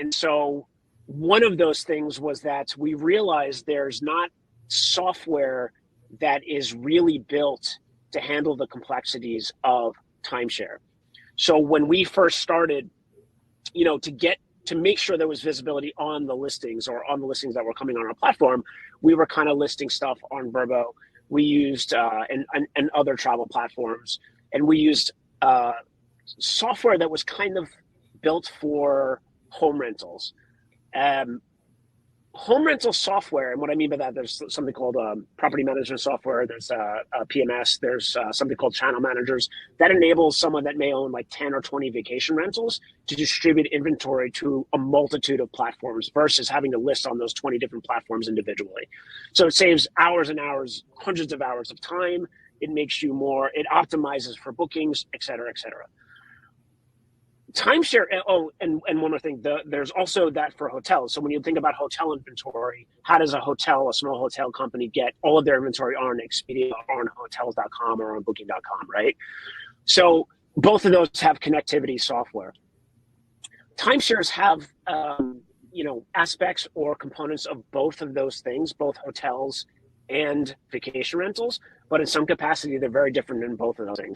And so one of those things was that we realized there's not software that is really built to handle the complexities of timeshare. So when we first started, to make sure there was visibility on the listings or on the listings that were coming on our platform, we were kind of listing stuff on Vrbo. We used and other travel platforms, and we used software that was kind of built for home rentals. Home rental software, and what I mean by that, there's something called property management software, there's a PMS, there's something called channel managers that enables someone that may own like 10 or 20 vacation rentals to distribute inventory to a multitude of platforms versus having to list on those 20 different platforms individually. So it saves hours and hours, hundreds of hours of time. It makes you more, it optimizes for bookings, et cetera, et cetera. Timeshare, and one more thing, there's also that for hotels. So when you think about hotel inventory, how does a small hotel company get all of their inventory on Expedia or on hotels.com or on booking.com, right? So both of those have connectivity software. Timeshares have, aspects or components of both of those things, both hotels and vacation rentals, but in some capacity, they're very different in both of those things.